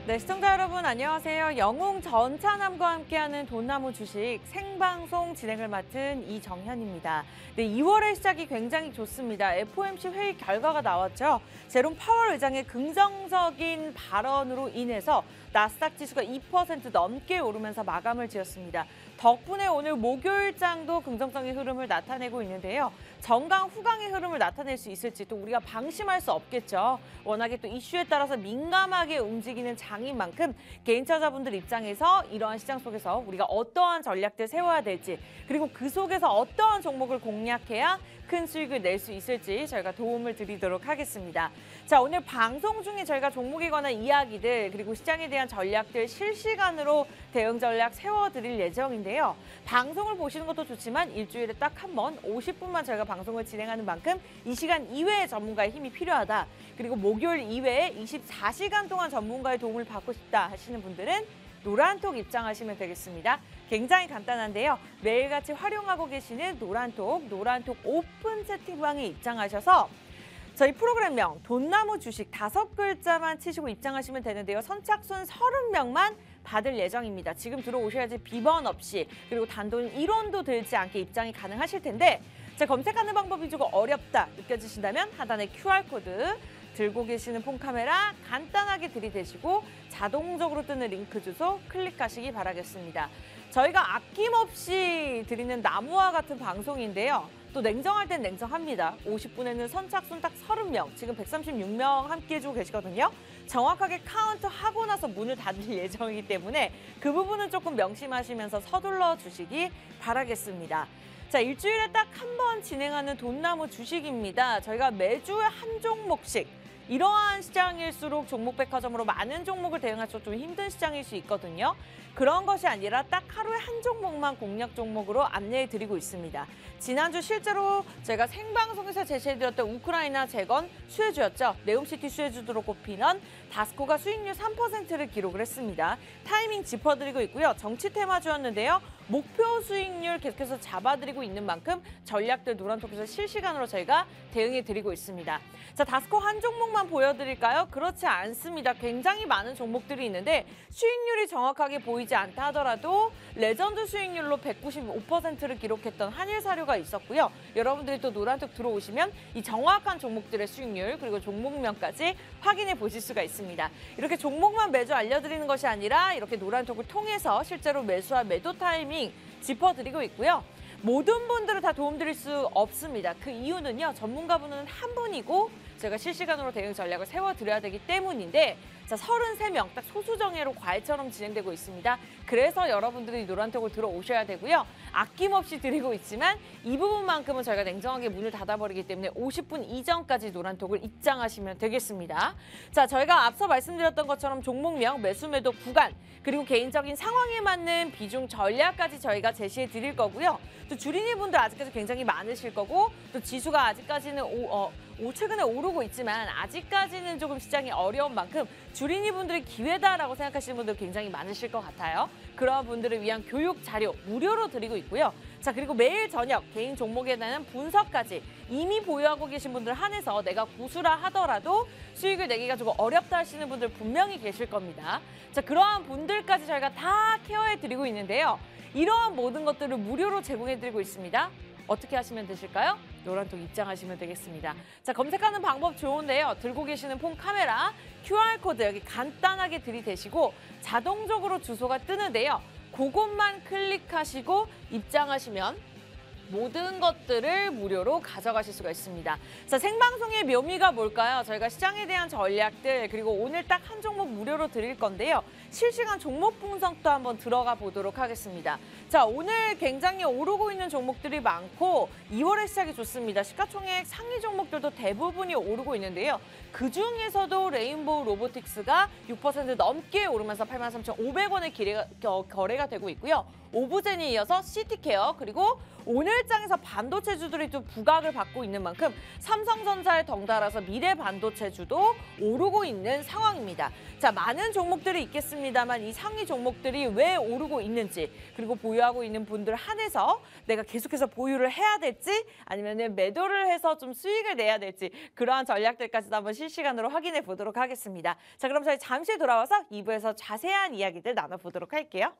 네, 시청자 여러분 안녕하세요. 영웅 전차남과 함께하는 돈나무 주식 생방송 진행을 맡은 이정현입니다. 네, 2월의 시작이 굉장히 좋습니다. FOMC 회의 결과가 나왔죠. 제롬 파월 의장의 긍정적인 발언으로 인해서 나스닥 지수가 2% 넘게 오르면서 마감을 지었습니다. 덕분에 오늘 목요일장도 긍정적인 흐름을 나타내고 있는데요. 정강 후강의 흐름을 나타낼 수 있을지 또 우리가 방심할 수 없겠죠. 워낙에 또 이슈에 따라서 민감하게 움직이는 장인 만큼 개인 투자자분들 입장에서 이러한 시장 속에서 우리가 어떠한 전략들 세워야 될지, 그리고 그 속에서 어떠한 종목을 공략해야 큰 수익을 낼 수 있을지 저희가 도움을 드리도록 하겠습니다. 자, 오늘 방송 중에 저희가 종목에 관한 이야기들 그리고 시장에 대한 전략들 실시간으로 대응 전략 세워드릴 예정인데요. 방송을 보시는 것도 좋지만 일주일에 딱 한 번 50분만 저희가 방송을 진행하는 만큼 이 시간 이외의 전문가의 힘이 필요하다. 그리고 목요일 이외에 24시간 동안 전문가의 도움을 받고 싶다 하시는 분들은 노란톡 입장하시면 되겠습니다. 굉장히 간단한데요. 매일같이 활용하고 계시는 노란톡 오픈 채팅방에 입장하셔서 저희 프로그램명 돈나무 주식 5글자만 치시고 입장하시면 되는데요. 선착순 30명만 받을 예정입니다. 지금 들어오셔야지 비번 없이, 그리고 단돈 1원도 들지 않게 입장이 가능하실 텐데, 자, 검색하는 방법이 조금 어렵다 느껴지신다면 하단에 QR코드 들고 계시는 폰 카메라 간단하게 들이대시고 자동적으로 뜨는 링크 주소 클릭하시기 바라겠습니다. 저희가 아낌없이 드리는 나무와 같은 방송인데요. 또 냉정할 땐 냉정합니다. 50분에는 선착순 딱 30명, 지금 136명 함께 해주고 계시거든요. 정확하게 카운트하고 나서 문을 닫을 예정이기 때문에 그 부분은 조금 명심하시면서 서둘러 주시기 바라겠습니다. 자, 일주일에 딱 한 번 진행하는 돈나무 주식입니다. 저희가 매주 한 종목씩, 이러한 시장일수록 종목백화점으로 많은 종목을 대응하기 좀 힘든 시장일 수 있거든요. 그런 것이 아니라 딱 하루에 한 종목만 공략 종목으로 안내해 드리고 있습니다. 지난주 실제로 제가 생방송에서 제시해드렸던 우크라이나 재건 수혜주였죠. 네옴시티 수혜주로 꼽히는 다스코가 수익률 3%를 기록을 했습니다. 타이밍 짚어드리고 있고요. 정치 테마주였는데요. 목표 수익률 계속해서 잡아드리고 있는 만큼 전략들 노란톡에서 실시간으로 저희가 대응해드리고 있습니다. 자, 다스코 한 종목만 보여드릴까요? 그렇지 않습니다. 굉장히 많은 종목들이 있는데 수익률이 정확하게 보이지 않다 하더라도 레전드 수익률로 195%를 기록했던 한일사료가 있었고요. 여러분들이 또 노란톡 들어오시면 이 정확한 종목들의 수익률 그리고 종목명까지 확인해 보실 수가 있습니다. 이렇게 종목만 매주 알려드리는 것이 아니라 이렇게 노란톡을 통해서 실제로 매수와 매도 타이밍 짚어드리고 있고요. 모든 분들을 다 도움드릴 수 없습니다. 그 이유는요. 전문가분은 한 분이고 제가 실시간으로 대응 전략을 세워드려야 되기 때문인데, 자, 33명 딱 소수정예로 과외처럼 진행되고 있습니다. 그래서 여러분들이 노란톡을 들어오셔야 되고요. 아낌없이 드리고 있지만 이 부분만큼은 저희가 냉정하게 문을 닫아버리기 때문에 50분 이전까지 노란톡을 입장하시면 되겠습니다. 자, 저희가 앞서 말씀드렸던 것처럼 종목명, 매수 매도 구간, 그리고 개인적인 상황에 맞는 비중 전략까지 저희가 제시해 드릴 거고요. 또 주린이 분들 아직까지 굉장히 많으실 거고, 또 지수가 아직까지는 최근에 오르고 있지만 아직까지는 조금 시장이 어려운 만큼 주린이 분들이 기회다라고 생각하시는 분들 굉장히 많으실 것 같아요. 그런 분들을 위한 교육 자료 무료로 드리고 있고요. 자, 그리고 매일 저녁 개인 종목에 대한 분석까지 이미 보유하고 계신 분들 한해서 내가 고수라 하더라도 수익을 내기가 조금 어렵다 하시는 분들 분명히 계실 겁니다. 자, 그러한 분들까지 저희가 다 케어해드리고 있는데요. 이러한 모든 것들을 무료로 제공해드리고 있습니다. 어떻게 하시면 되실까요? 노란톡 입장하시면 되겠습니다. 자, 검색하는 방법 좋은데요. 들고 계시는 폰 카메라, QR코드 여기 간단하게 들이대시고 자동적으로 주소가 뜨는데요. 그것만 클릭하시고 입장하시면 모든 것들을 무료로 가져가실 수가 있습니다. 자, 생방송의 묘미가 뭘까요? 저희가 시장에 대한 전략들 그리고 오늘 딱 한 종목 무료로 드릴 건데요. 실시간 종목 분석도 한번 들어가 보도록 하겠습니다. 자, 오늘 굉장히 오르고 있는 종목들이 많고 2월의 시작이 좋습니다. 시가총액 상위 종목들도 대부분이 오르고 있는데요. 그중에서도 레인보우 로보틱스가 6% 넘게 오르면서 83,500원에 거래가 되고 있고요. 오브젠에 이어서 시티케어, 그리고 오늘 장에서 반도체주들이 좀 부각을 받고 있는 만큼 삼성전자에 덩달아서 미래 반도체주도 오르고 있는 상황입니다. 자, 많은 종목들이 있겠습니다만 이 상위 종목들이 왜 오르고 있는지, 그리고 보유하고 있는 분들 한해서 내가 계속해서 보유를 해야 될지 아니면 매도를 해서 좀 수익을 내야 될지, 그러한 전략들까지도 한번 실시간으로 확인해 보도록 하겠습니다. 자, 그럼 저희 잠시 돌아와서 2부에서 자세한 이야기들 나눠보도록 할게요.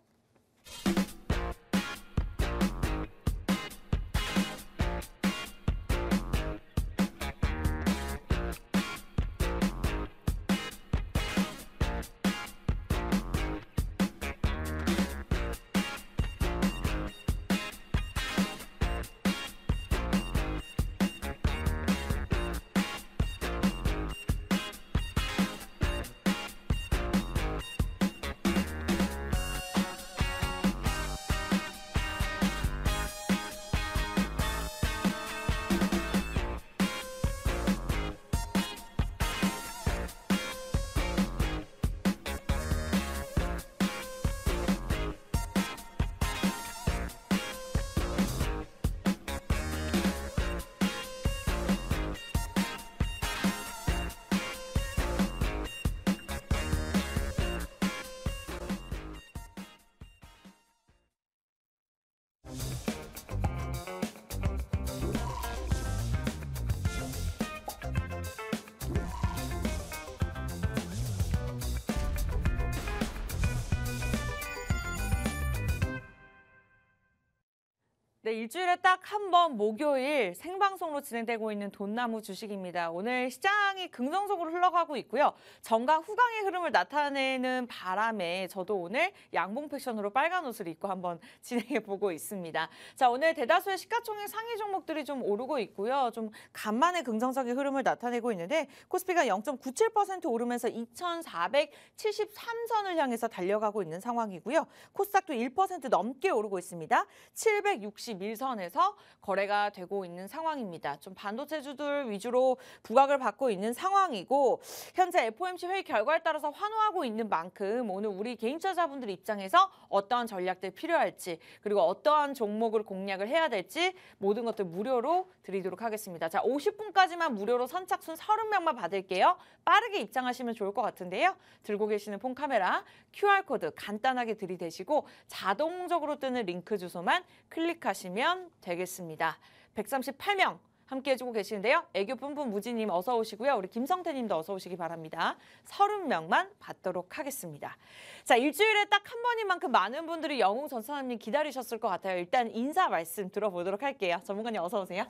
네, 일주일에 딱 한 번 목요일 생방송으로 진행되고 있는 돈나무 주식입니다. 오늘 시장이 긍정적으로 흘러가고 있고요. 정강 후강의 흐름을 나타내는 바람에 저도 오늘 양봉 패션으로 빨간 옷을 입고 한번 진행해 보고 있습니다. 자, 오늘 대다수의 시가총액 상위 종목들이 좀 오르고 있고요. 좀 간만에 긍정적인 흐름을 나타내고 있는데 코스피가 0.97% 오르면서 2,473선을 향해서 달려가고 있는 상황이고요. 코스닥도 1% 넘게 오르고 있습니다. 761선에서 거래가 되고 있는 상황입니다. 좀 반도체주들 위주로 부각을 받고 있는 상황이고, 현재 FOMC 회의 결과에 따라서 환호하고 있는 만큼 오늘 우리 개인 투자자분들 입장에서 어떠한 전략들이 필요할지, 그리고 어떠한 종목을 공략을 해야 될지 모든 것들 무료로 드리도록 하겠습니다. 자, 50분까지만 무료로 선착순 30명만 받을게요. 빠르게 입장하시면 좋을 것 같은데요. 들고 계시는 폰 카메라, QR코드 간단하게 들이대시고 자동적으로 뜨는 링크 주소만 클릭하시면 되겠습니다. 138명 함께 해주고 계시는데요. 애교 뿜뿜 무지님 어서 오시고요. 우리 김성태님도 어서 오시기 바랍니다. 30명만 받도록 하겠습니다. 자, 일주일에 딱 한 번인 만큼 많은 분들이 영웅 전선남님 기다리셨을 것 같아요. 일단 인사 말씀 들어보도록 할게요. 전문가님 어서 오세요.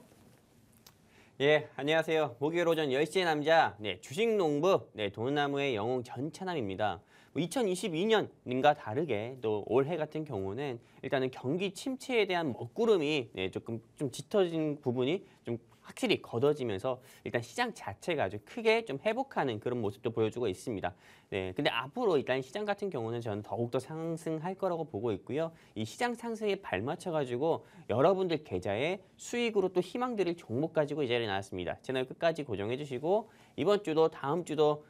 예, 안녕하세요. 목요일 오전 10시의 남자, 주식농부, 돈나무의 영웅 전찬남입니다. 2022년과 다르게 또 올해 같은 경우는 일단은 경기 침체에 대한 먹구름이 조금 좀 짙어진 부분이 좀 확실히 걷어지면서 일단 시장 자체가 아주 크게 좀 회복하는 그런 모습도 보여주고 있습니다. 근데 앞으로 일단 시장 같은 경우는 저는 더욱더 상승할 거라고 보고 있고요. 이 시장 상승에 발맞춰가지고 여러분들 계좌에 수익으로 또 희망 드릴 종목 가지고 이 자리에 나왔습니다. 채널 끝까지 고정해 주시고 이번 주도 다음 주도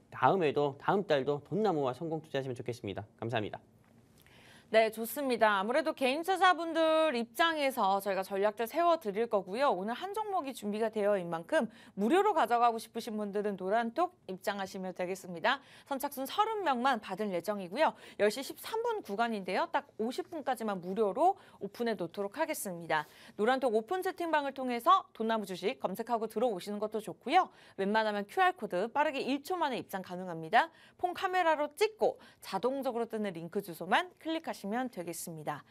다음에도 다음 달도 돈나무와 성공 투자하시면 좋겠습니다. 감사합니다. 네, 좋습니다. 아무래도 개인 투자자분들 입장에서 저희가 전략들 세워드릴 거고요. 오늘 한 종목이 준비가 되어 있는 만큼 무료로 가져가고 싶으신 분들은 노란톡 입장하시면 되겠습니다. 선착순 30명만 받을 예정이고요. 10시 13분 구간인데요. 딱 50분까지만 무료로 오픈해 놓도록 하겠습니다. 노란톡 오픈 채팅방을 통해서 돈나무 주식 검색하고 들어오시는 것도 좋고요. 웬만하면 QR코드 빠르게 1초 만에 입장 가능합니다. 폰 카메라로 찍고 자동적으로 뜨는 링크 주소만 클릭하시면 되겠습니다.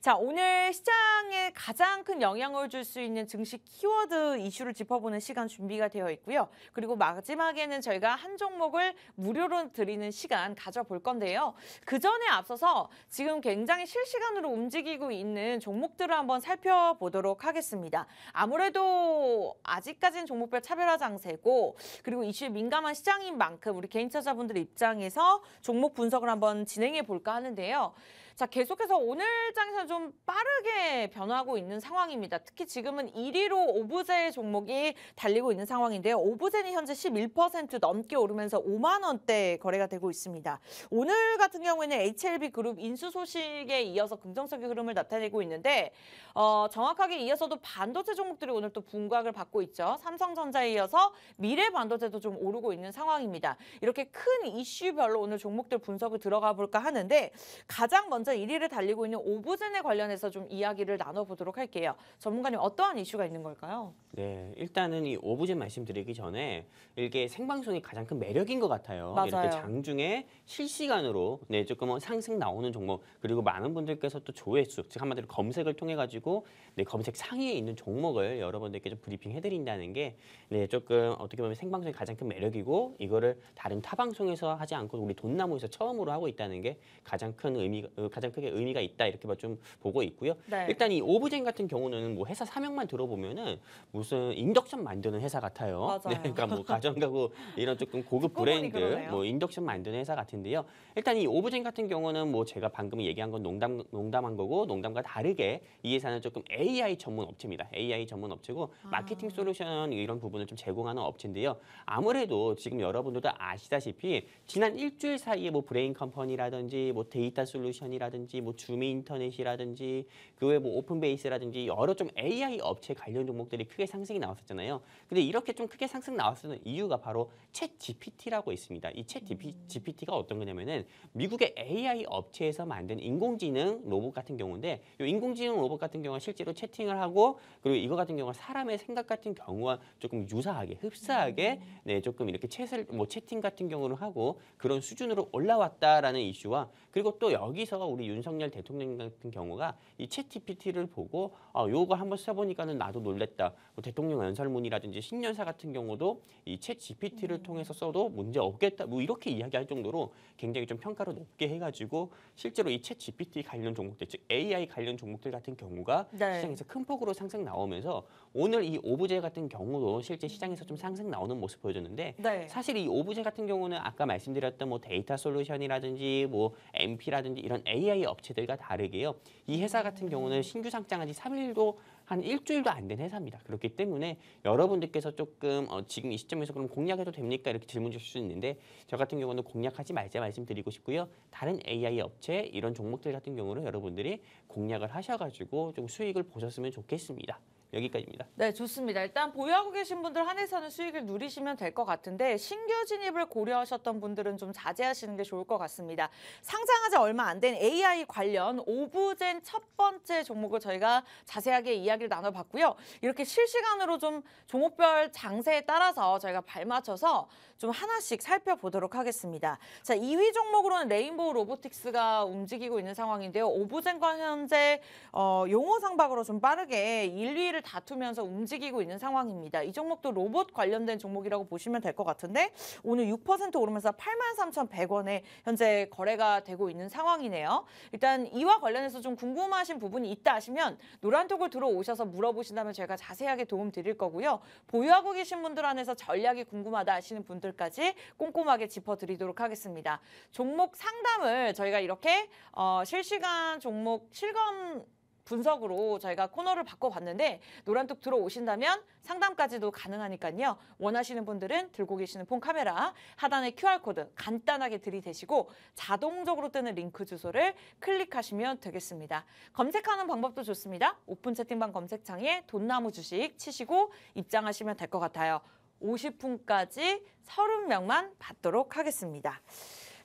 자, 오늘 시장에 가장 큰 영향을 줄 수 있는 증시 키워드 이슈를 짚어보는 시간 준비가 되어 있고요. 그리고 마지막에는 저희가 한 종목을 무료로 드리는 시간 가져볼 건데요. 그 전에 앞서서 지금 굉장히 실시간으로 움직이고 있는 종목들을 한번 살펴보도록 하겠습니다. 아무래도 아직까지는 종목별 차별화 장세고, 그리고 이슈에 민감한 시장인 만큼 우리 개인 투자자분들 입장에서 종목 분석을 한번 진행해 볼까 하는데요. 자, 계속해서 오늘 장에서는 좀 빠르게 변화하고 있는 상황입니다. 특히 지금은 1위로 오브제 종목이 달리고 있는 상황인데요. 오브제는 현재 11% 넘게 오르면서 5만 원대 거래가 되고 있습니다. 오늘 같은 경우에는 HLB 그룹 인수 소식에 이어서 긍정적인 흐름을 나타내고 있는데 정확하게 이어서도 반도체 종목들이 오늘 또 분각을 받고 있죠. 삼성전자에 이어서 미래반도체도 좀 오르고 있는 상황입니다. 이렇게 큰 이슈별로 오늘 종목들 분석을 들어가 볼까 하는데 가장 먼저 1위를 달리고 있는 오브젠에 관련해서 좀 이야기를 나눠보도록 할게요. 전문가님 어떠한 이슈가 있는 걸까요? 네, 일단은 이 오브제 말씀드리기 전에 이게 생방송이 가장 큰 매력인 것 같아요. 맞아요. 이렇게 장중에 실시간으로 조금 상승 나오는 종목 그리고 많은 분들께서 또 조회수, 즉 한마디로 검색을 통해 가지고 검색 상위에 있는 종목을 여러분들께 좀 브리핑 해드린다는 게 조금 어떻게 보면 생방송의 가장 큰 매력이고 이거를 다른 타 방송에서 하지 않고 우리 돈나무에서 처음으로 하고 있다는 게 가장 크게 의미가 있다 이렇게 좀 보고 있고요. 네. 일단 이 오브젠 같은 경우는 뭐 회사 사명만 들어보면은 무슨 인덕션 만드는 회사 같아요. 맞아요. 그러니까 뭐 가정가구 이런 조금 고급 듣고 보니 브랜드, 그러네요. 뭐 인덕션 만드는 회사 같은데요. 일단 이 오브젠 같은 경우는 뭐 제가 방금 얘기한 건 농담한 거고 농담과 다르게 이 회사는 조금 AI 전문 업체입니다. AI 전문 업체고 마케팅 솔루션 이런 부분을 좀 제공하는 업체인데요. 아무래도 지금 여러분들도 아시다시피 지난 일주일 사이에 뭐 브레인 컴퍼니라든지 뭐 데이터 솔루션이라든지 뭐 줌 인터넷이라든지 그 외 뭐 오픈베이스라든지 여러 좀 AI 업체 관련 종목들이 크게 상승이 나왔었잖아요. 근데 이렇게 좀 크게 상승 나왔었던 이유가 바로 챗 GPT라고 있습니다. 이 챗 GPT가 어떤 거냐면은 미국의 AI 업체에서 만든 인공지능 로봇 같은 경우인데 이 인공지능 로봇 같은 경우는 실제로 채팅을 하고 그리고 이거 같은 경우는 사람의 생각 같은 경우와 조금 유사하게 흡사하게 조금 이렇게 채팅 같은 경우를 하고 그런 수준으로 올라왔다라는 이슈와 그리고 또 여기서 우리 윤석열 대통령 같은 경우가 이 챗 GPT를 보고 요거 한번 써보니까는 나도 놀랬다. 뭐 대통령 연설문이라든지 신년사 같은 경우도 이 챗 GPT를 통해서 써도 문제 없겠다. 뭐 이렇게 이야기할 정도로 굉장히 좀 평가를 높게 해가지고 실제로 이 챗 GPT 관련 종목들, 즉 AI 관련 종목들 같은 경우가 네. 시장에서 큰 폭으로 상승 나오면서 오늘 이 오브제 같은 경우도 실제 시장에서 좀 상승 나오는 모습 보여줬는데 네. 사실 이 오브제 같은 경우는 아까 말씀드렸던 뭐 데이터 솔루션이라든지 뭐 MP라든지 이런 AI 업체들과 다르게요. 이 회사 같은 경우는 신규 상장한 지 3일도 한 일주일도 안 된 회사입니다. 그렇기 때문에 여러분들께서 조금 지금 이 시점에서 그럼 공략해도 됩니까? 이렇게 질문 주실 수 있는데 저 같은 경우는 공략하지 말자 말씀드리고 싶고요. 다른 AI 업체 이런 종목들 같은 경우는 여러분들이 공략을 하셔가지고 좀 수익을 보셨으면 좋겠습니다. 여기까지입니다. 네, 좋습니다. 일단 보유하고 계신 분들 한해서는 수익을 누리시면 될 것 같은데 신규 진입을 고려하셨던 분들은 좀 자제하시는 게 좋을 것 같습니다. 상장하지 얼마 안 된 AI 관련 오브젠 첫 번째 종목을 저희가 자세하게 이야기를 나눠봤고요. 이렇게 실시간으로 좀 종목별 장세에 따라서 저희가 발맞춰서 좀 하나씩 살펴보도록 하겠습니다. 자, 2위 종목으로는 레인보우 로보틱스가 움직이고 있는 상황인데요. 오브젠과 현재 용호 상박으로 좀 빠르게 1, 2위를 다투면서 움직이고 있는 상황입니다. 이 종목도 로봇 관련된 종목이라고 보시면 될 것 같은데 오늘 6% 오르면서 83,100원에 현재 거래가 되고 있는 상황이네요. 일단 이와 관련해서 좀 궁금하신 부분이 있다 하시면 노란톡을 들어오셔서 물어보신다면 저희가 자세하게 도움 드릴 거고요. 보유하고 계신 분들 안에서 전략이 궁금하다 하시는 분들까지 꼼꼼하게 짚어드리도록 하겠습니다. 종목 상담을 저희가 이렇게 실시간 종목 실검 분석으로 저희가 코너를 바꿔봤는데 노란톡 들어오신다면 상담까지도 가능하니까요. 원하시는 분들은 들고 계시는 폰 카메라 하단에 QR코드 간단하게 들이대시고 자동적으로 뜨는 링크 주소를 클릭하시면 되겠습니다. 검색하는 방법도 좋습니다. 오픈 채팅방 검색창에 돈나무 주식 치시고 입장하시면 될 것 같아요. 50분까지 30명만 받도록 하겠습니다.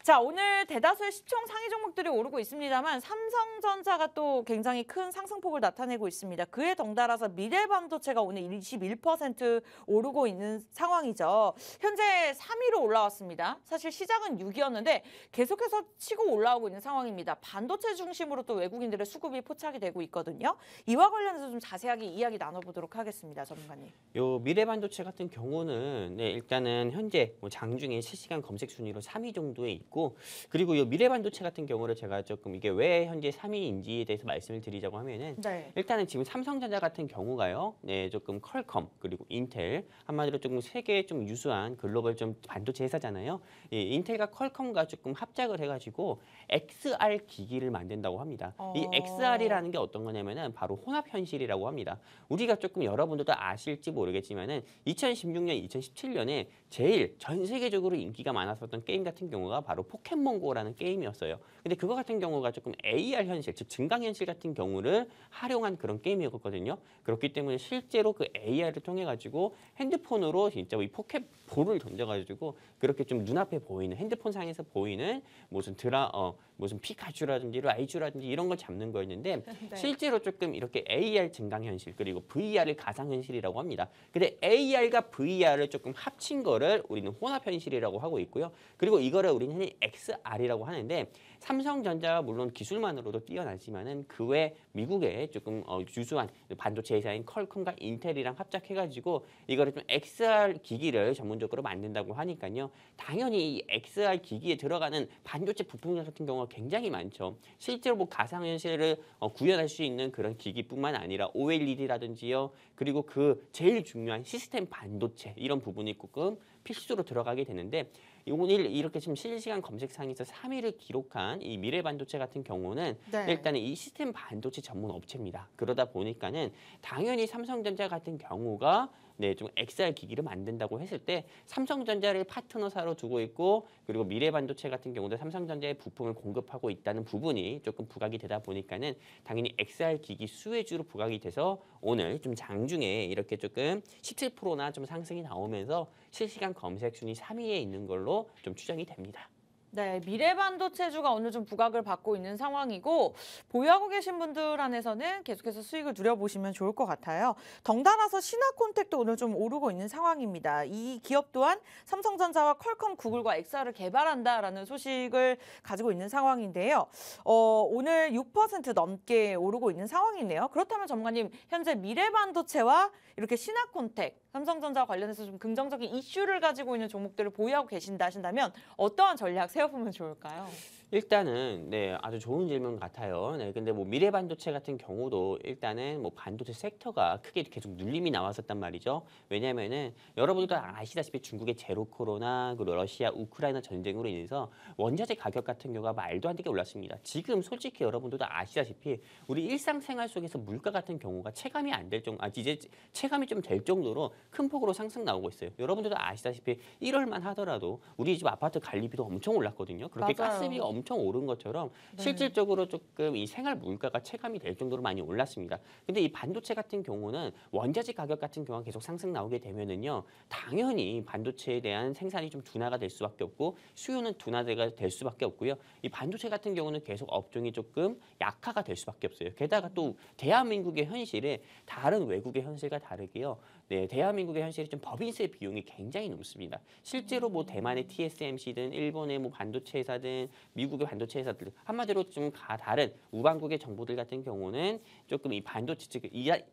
자, 오늘 대다수의 시총 상위 종목들이 오르고 있습니다만 삼성전자가 또 굉장히 큰 상승폭을 나타내고 있습니다. 그에 덩달아서 미래반도체가 오늘 21% 오르고 있는 상황이죠. 현재 3위로 올라왔습니다. 사실 시장은 6위였는데 계속해서 치고 올라오고 있는 상황입니다. 반도체 중심으로 또 외국인들의 수급이 포착이 되고 있거든요. 이와 관련해서 좀 자세하게 이야기 나눠보도록 하겠습니다. 전문가님. 요 미래반도체 같은 경우는 일단은 현재 뭐 장중에 실시간 검색 순위로 3위 정도에 있고 있고 그리고 이 미래반도체 같은 경우를 제가 조금 이게 왜 현재 3위인지에 대해서 말씀을 드리자고 하면은 네. 일단은 지금 삼성전자 같은 경우가요. 네, 조금 퀄컴 그리고 인텔 한마디로 조금 세계에 좀 유수한 글로벌 좀 반도체 회사잖아요. 이 인텔과 퀄컴과 조금 합작을 해가지고 XR 기기를 만든다고 합니다. 이 XR이라는 게 어떤 거냐면은 바로 혼합 현실이라고 합니다. 우리가 조금 여러분들도 아실지 모르겠지만은 2016년, 2017년에 제일 전 세계적으로 인기가 많았었던 게임 같은 경우가 바로 포켓몬고라는 게임이었어요. 근데 그거 같은 경우가 조금 AR 현실, 즉 증강현실 같은 경우를 활용한 그런 게임이었거든요. 그렇기 때문에 실제로 그 AR을 통해 가지고 핸드폰으로 진짜 이 포켓볼을 던져가지고 그렇게 좀 눈앞에 보이는 핸드폰 상에서 보이는 무슨 피카츄라든지 라이츄라든지 이런 걸 잡는 거였는데 네. 실제로 조금 이렇게 AR 증강현실 그리고 VR을 가상현실이라고 합니다. 근데 AR과 VR을 조금 합친 거를 우리는 혼합현실이라고 하고 있고요. 그리고 이거를 우리는 흔히 XR이라고 하는데 삼성전자가 물론 기술만으로도 뛰어나지만은 그 외 미국의 조금 유수한 반도체 회사인 퀄컴과 인텔이랑 합작해가지고 이거를 좀 XR 기기를 전문적으로 만든다고 하니까요. 당연히 이 XR 기기에 들어가는 반도체 부품 같은 경우가 굉장히 많죠. 실제로 뭐 가상현실을 구현할 수 있는 그런 기기뿐만 아니라 OLED라든지요. 그리고 그 제일 중요한 시스템 반도체 이런 부분이 조금 필수로 들어가게 되는데 오늘 이렇게 지금 실시간 검색상에서 3위를 기록한 이 미래반도체 같은 경우는 네. 일단은 이 시스템 반도체 전문 업체입니다. 그러다 보니까는 당연히 삼성전자 같은 경우가 네, 좀 XR 기기를 만든다고 했을 때 삼성전자를 파트너사로 두고 있고 그리고 미래반도체 같은 경우도 삼성전자의 부품을 공급하고 있다는 부분이 조금 부각이 되다 보니까는 당연히 XR 기기 수혜주로 부각이 돼서 오늘 좀 장중에 이렇게 조금 17%나 좀 상승이 나오면서 실시간 검색 순위 3위에 있는 걸로 좀 추정이 됩니다. 네, 미래반도체주가 오늘 좀 부각을 받고 있는 상황이고 보유하고 계신 분들 안에서는 계속해서 수익을 누려보시면 좋을 것 같아요. 덩달아서 신화콘텍도 오늘 좀 오르고 있는 상황입니다. 이 기업 또한 삼성전자와 퀄컴, 구글과 XR을 개발한다라는 소식을 가지고 있는 상황인데요. 오늘 6% 넘게 오르고 있는 상황이네요. 그렇다면 전문가님, 현재 미래반도체와 이렇게 신화콘텍, 삼성전자와 관련해서 좀 긍정적인 이슈를 가지고 있는 종목들을 보유하고 계신다 하신다면 어떠한 전략 세워보면 좋을까요? 일단은 네 아주 좋은 질문 같아요. 네 근데 뭐 미래반도체 같은 경우도 일단은 뭐 반도체 섹터가 크게 계속 눌림이 나왔었단 말이죠. 왜냐하면은 여러분들도 아시다시피 중국의 제로 코로나 그리고 러시아 우크라이나 전쟁으로 인해서 원자재 가격 같은 경우가 말도 안 되게 올랐습니다. 지금 솔직히 여러분들도 아시다시피 우리 일상생활 속에서 물가 같은 경우가 체감이 안 될 정도, 이제 체감이 좀 될 정도로 큰 폭으로 상승 나오고 있어요. 여러분들도 아시다시피 1월만 하더라도 우리 집 아파트 관리비도 엄청 올랐거든요. 그렇게 맞아요. 가스비가 엄청 오른 것처럼 네. 실질적으로 조금 이 생활 물가가 체감이 될 정도로 많이 올랐습니다. 근데 이 반도체 같은 경우는 원자재 가격 같은 경우가 계속 상승 나오게 되면은요, 당연히 반도체에 대한 생산이 좀 둔화가 될 수밖에 없고 수요는 둔화가 될 수밖에 없고요. 이 반도체 같은 경우는 계속 업종이 조금 약화가 될 수밖에 없어요. 게다가 또 대한민국의 현실에 다른 외국의 현실과 다르게요. 네, 대한민국의 현실이 좀 법인세 비용이 굉장히 높습니다. 실제로 뭐 대만의 TSMC든 일본의 뭐 반도체 회사든 미국의 반도체 회사들 한마디로 좀 다른 우방국의 정부들 같은 경우는 조금 이 반도체 즉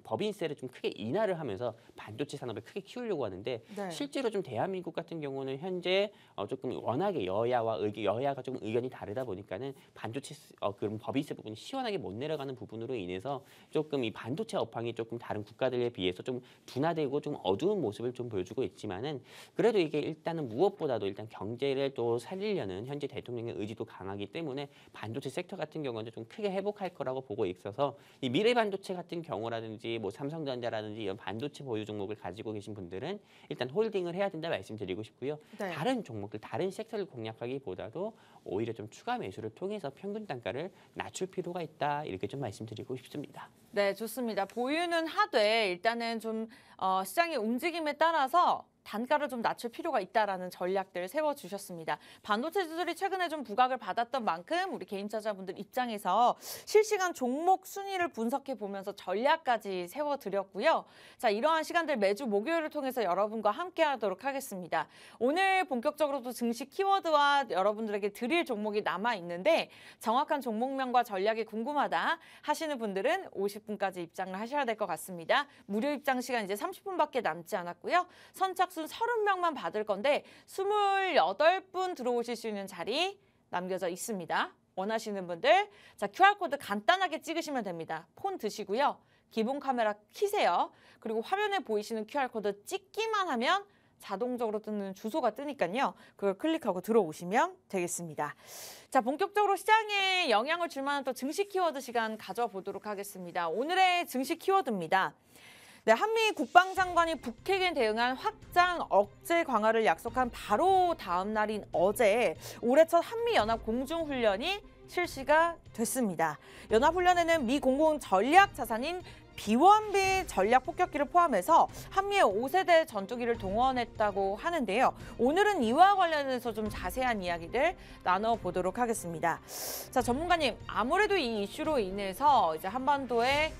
법인세를 좀 크게 인하를 하면서 반도체 산업을 크게 키우려고 하는데 네. 실제로 좀 대한민국 같은 경우는 현재 조금 워낙에 여야가 조금 의견이 다르다 보니까는 반도체 그런 법인세 부분이 시원하게 못 내려가는 부분으로 인해서 조금 이 반도체 업황이 조금 다른 국가들에 비해서 좀 둔화되고 좀 어두운 모습을 좀 보여주고 있지만은 그래도 이게 일단은 무엇보다도 일단 경제를 또 살리려는 현재 대통령의 의지도 강하기 때문에 반도체 섹터 같은 경우는 좀 크게 회복할 거라고 보고 있어서 이 미래 반도체 같은 경우라든지 뭐 삼성전자라든지 이런 반도체 보유 종목을 가지고 계신 분들은 일단 홀딩을 해야 된다 말씀드리고 싶고요. 네. 다른 종목들, 다른 섹터를 공략하기보다도 오히려 좀 추가 매수를 통해서 평균 단가를 낮출 필요가 있다 이렇게 좀 말씀드리고 싶습니다. 네, 좋습니다. 보유는 하되 일단은 좀 시장의 움직임에 따라서 단가를 좀 낮출 필요가 있다라는 전략들 세워주셨습니다. 반도체주들이 최근에 좀 부각을 받았던 만큼 우리 개인 투자자분들 입장에서 실시간 종목 순위를 분석해 보면서 전략까지 세워드렸고요. 자, 이러한 시간들 매주 목요일을 통해서 여러분과 함께하도록 하겠습니다. 오늘 본격적으로도 증시 키워드와 여러분들에게 드릴 종목이 남아 있는데 정확한 종목명과 전략이 궁금하다 하시는 분들은 50분까지 입장을 하셔야 될 것 같습니다. 무료 입장 시간 이제 30분밖에 남지 않았고요. 선착순 30명만 받을 건데 28분 들어오실 수 있는 자리 남겨져 있습니다. 원하시는 분들 자 QR코드 간단하게 찍으시면 됩니다. 폰 드시고요. 기본 카메라 켜세요. 그리고 화면에 보이시는 QR코드 찍기만 하면 자동적으로 뜨는 주소가 뜨니까요. 그걸 클릭하고 들어오시면 되겠습니다. 자, 본격적으로 시장에 영향을 줄 만한 또 증시 키워드 시간 가져보도록 하겠습니다. 오늘의 증시 키워드입니다. 네, 한미 국방장관이 북핵에 대응한 확장 억제 강화를 약속한 바로 다음 날인 어제 올해 첫 한미연합 공중훈련이 실시가 됐습니다. 연합훈련에는 미 공공 전략 자산인 B1B 전략 폭격기를 포함해서 한미의 5세대 전투기를 동원했다고 하는데요. 오늘은 이와 관련해서 좀 자세한 이야기들 나눠보도록 하겠습니다. 자, 전문가님, 아무래도 이 이슈로 인해서 이제 한반도에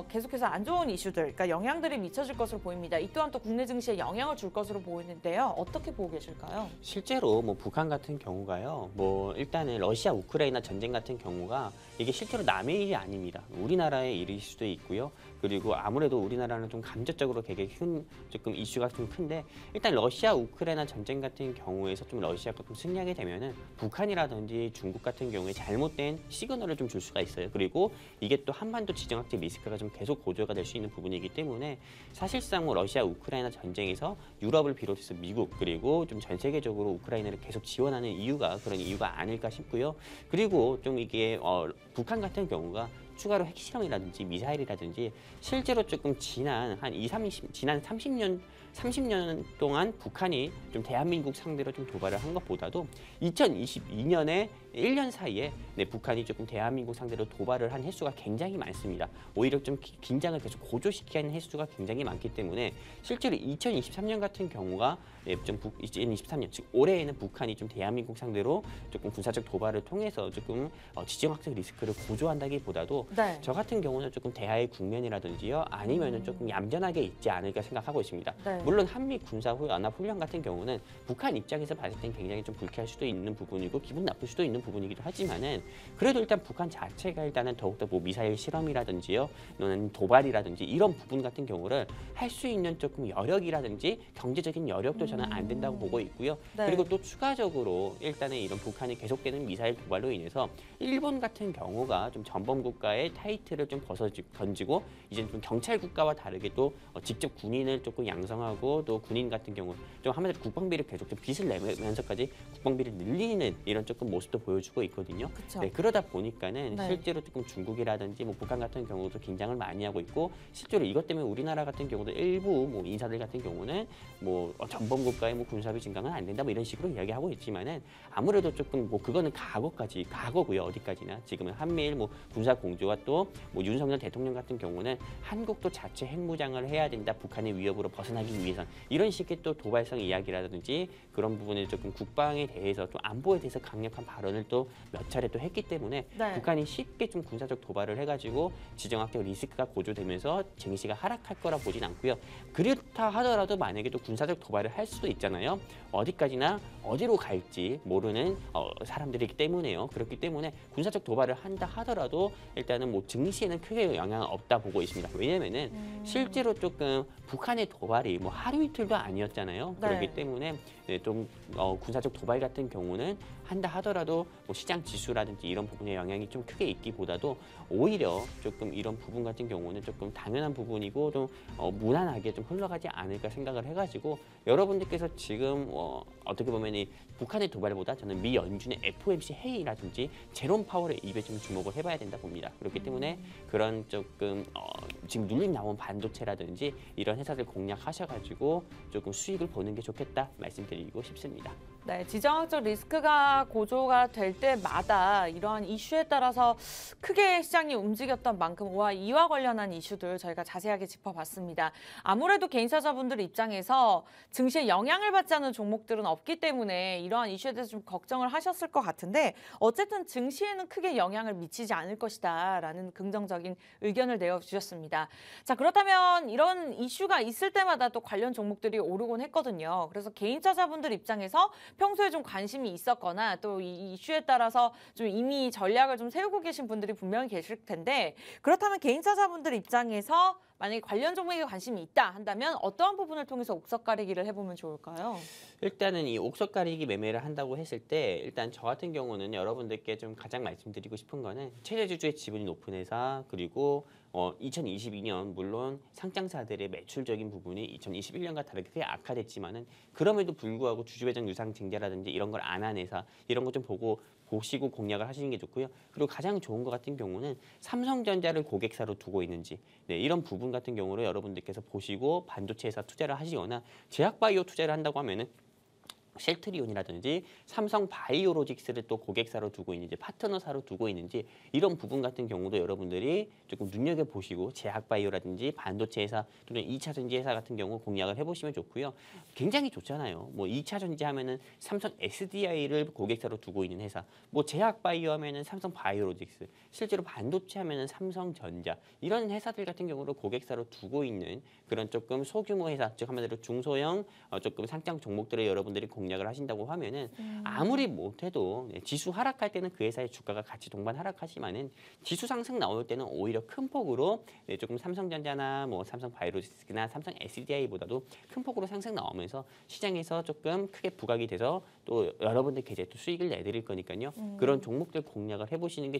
계속해서 안 좋은 이슈들, 그러니까 영향들이 미쳐질 것으로 보입니다. 이 또한 또 국내 증시에 영향을 줄 것으로 보이는데요. 어떻게 보고 계실까요? 실제로 뭐 북한 같은 경우가요. 뭐 일단은 러시아 우크라이나 전쟁 같은 경우가 이게 실제로 남의 일이 아닙니다. 우리나라의 일일 수도 있고요. 그리고 아무래도 우리나라는 좀 감정적으로 되게 조금 이슈가 좀 큰데 일단 러시아 우크라이나 전쟁 같은 경우에서 좀 러시아가 좀 승리하게 되면은 북한이라든지 중국 같은 경우에 잘못된 시그널을 좀 줄 수가 있어요. 그리고 이게 또 한반도 지정학적 리스크가 좀 계속 고조가 될 수 있는 부분이기 때문에 사실상 뭐 러시아 우크라이나 전쟁에서 유럽을 비롯해서 미국 그리고 좀 전 세계적으로 우크라이나를 계속 지원하는 이유가 그런 이유가 아닐까 싶고요. 그리고 좀 이게 북한 같은 경우가 추가로 핵실험이라든지 미사일이라든지 실제로 조금 지난 30년 동안 북한이 좀 대한민국 상대로 좀 도발을 한 것보다도 2022년에 1년 사이에 북한이 조금 대한민국 상대로 도발을 한 횟수가 굉장히 많습니다. 오히려 좀 긴장을 계속 고조시키는 횟수가 굉장히 많기 때문에 실제로 2023년 같은 경우가 2023년 즉 올해에는 북한이 좀 대한민국 상대로 조금 군사적 도발을 통해서 조금 지정학적 리스크를 고조한다기보다도 네. 저 같은 경우는 조금 대화의 국면이라든지요 아니면은 조금 얌전하게 있지 않을까 생각하고 있습니다. 네. 물론 한미 군사 연합 훈련 같은 경우는 북한 입장에서 봤을 땐 굉장히 좀 불쾌할 수도 있는 부분이고 기분 나쁠 수도 있는 부분이기도 하지만은 그래도 일단 북한 자체가 일단은 더욱더 뭐 미사일 실험이라든지요, 또는 도발이라든지 이런 부분 같은 경우를 할 수 있는 조금 여력이라든지 경제적인 여력도 저는 안 된다고 보고 있고요. 네. 그리고 또 추가적으로 일단은 이런 북한이 계속되는 미사일 도발로 인해서 일본 같은 경우가 좀 전범 국가의 타이틀을 좀 던지고 이제 좀 경찰 국가와 다르게 또 직접 군인을 조금 양성하고 또 군인 같은 경우 좀 한마디로 국방비를 계속 좀 빚을 내면서까지 국방비를 늘리는 이런 조금 모습도 보여주고 있거든요. 그쵸. 네, 그러다 보니까는 네. 실제로 조금 중국이라든지 뭐 북한 같은 경우도 긴장을 많이 하고 있고 실제로 이것 때문에 우리나라 같은 경우도 일부 뭐 인사들 같은 경우는 뭐 전범 국가의 뭐 군사비 증강은 안 된다 뭐 이런 식으로 이야기하고 있지만은 아무래도 조금 뭐 그거는 과거고요. 어디까지나 지금은 한미일 뭐 군사 공조와 또 뭐 윤석열 대통령 같은 경우는 한국도 자체 핵무장을 해야 된다. 북한의 위협으로 벗어나기 위해선 이런 식의 또 도발성 이야기라든지 그런 부분을 조금 국방에 대해서 또 안보에 대해서 강력한 발언을 또 몇 차례 또 했기 때문에 네. 북한이 쉽게 좀 군사적 도발을 해가지고 지정학적 리스크가 고조되면서 증시가 하락할 거라 보진 않고요. 그렇다 하더라도 만약에 또 군사적 도발을 할 수도 있잖아요. 어디까지나 어디로 갈지 모르는 사람들이기 때문에요. 그렇기 때문에 군사적 도발을 한다 하더라도 일단은 뭐 증시에는 크게 영향은 없다 보고 있습니다. 왜냐면은 실제로 조금 북한의 도발이 뭐 하루 이틀도 아니었잖아요. 네. 그렇기 때문에 좀 군사적 도발 같은 경우는 한다 하더라도 뭐 시장 지수라든지 이런 부분에 영향이 좀 크게 있기보다도 오히려 조금 이런 부분 같은 경우는 조금 당연한 부분이고 좀 무난하게 좀 흘러가지 않을까 생각을 해가지고 여러분들께서 지금 어떻게 보면 이 북한의 도발보다 저는 미 연준의 FOMC 회의라든지 제롬 파월의 입에 좀 주목을 해봐야 된다 봅니다. 그렇기 때문에 그런 조금 지금 눌림 나온 반도체라든지 이런 회사들 공략하셔가지고 조금 수익을 보는 게 좋겠다 말씀드리고 싶습니다. 네, 지정학적 리스크가 고조가 될 때마다 이러한 이슈에 따라서 크게 시장이 움직였던 만큼 이와 관련한 이슈들 저희가 자세하게 짚어봤습니다. 아무래도 개인투자자분들 입장에서 증시에 영향을 받지 않는 종목들은 없기 때문에 이러한 이슈에 대해서 좀 걱정을 하셨을 것 같은데 어쨌든 증시에는 크게 영향을 미치지 않을 것이다라는 긍정적인 의견을 내어주셨습니다. 자, 그렇다면 이런 이슈가 있을 때마다 또 관련 종목들이 오르곤 했거든요. 그래서 개인투자자 투자자분들 입장에서 평소에 좀 관심이 있었거나 또 이 이슈에 따라서 좀 이미 전략을 좀 세우고 계신 분들이 분명히 계실 텐데 그렇다면 개인 투자자분들 입장에서 만약에 관련 종목에 관심이 있다 한다면 어떠한 부분을 통해서 옥석 가리기를 해보면 좋을까요? 일단은 이 옥석 가리기 매매를 한다고 했을 때 일단 저 같은 경우는 여러분들께 좀 가장 말씀드리고 싶은 거는 최대주주의 지분이 높은 회사 그리고 2022년 물론 상장사들의 매출적인 부분이 2021년과 다르게 크게 악화됐지만은 그럼에도 불구하고 주주배정 유상 증대라든지 이런 걸 안 한 회사 이런 거 좀 보시고 공략을 하시는 게 좋고요. 그리고 가장 좋은 것 같은 경우는 삼성전자를 고객사로 두고 있는지 이런 부분 같은 경우로 여러분들께서 보시고 반도체 회사 투자를 하시거나 제약바이오 투자를 한다고 하면은 셀트리온이라든지 삼성 바이오로직스를 또 고객사로 두고 있는지 파트너사로 두고 있는지 이런 부분 같은 경우도 여러분들이 조금 눈여겨보시고 제약바이오라든지 반도체 회사 또는 2차 전지 회사 같은 경우 공략을 해보시면 좋고요. 굉장히 좋잖아요. 뭐 2차 전지 하면은 삼성 SDI를 고객사로 두고 있는 회사, 뭐 제약바이오 하면은 삼성 바이오로직스, 실제로 반도체 하면은 삼성전자 이런 회사들 같은 경우로 고객사로 두고 있는 그런 조금 소규모 회사, 즉 한마디로 중소형 조금 상장 종목들을 여러분들이 공략을 하신다고 하면은 아무리 못해도 지수 하락할 때는 그 회사의 주가가 같이 동반 하락하지만은 지수 상승 나올 때는 오히려 큰 폭으로 조금 삼성전자나 뭐 삼성 바이오로직스나 삼성 SDI보다도 큰 폭으로 상승 나오면서 시장에서 조금 크게 부각이 돼서 또 여러분들 계좌에 또 수익을 내드릴 거니까요. 그런 종목들 공략을 해보시는 게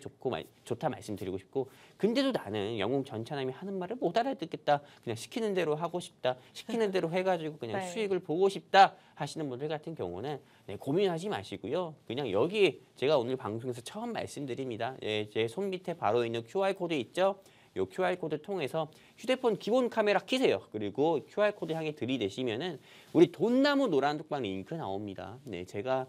좋다 말씀드리고 싶고 근데도 나는 영웅 전차남이 하는 말을 못 알아듣겠다. 그냥 시키는 대로 하고 싶다. 시키는 대로 해가지고 그냥 네. 수익을 보고 싶다 하시는 분들 같은 경우는 고민하지 마시고요. 그냥 여기 제가 오늘 방송에서 처음 말씀드립니다. 제 손 밑에 바로 있는 QR코드 있죠? 이 QR코드 통해서 휴대폰 기본 카메라 켜세요. 그리고 QR코드 향해 들이대시면은 우리 돈나무 노란독방 링크 나옵니다. 제가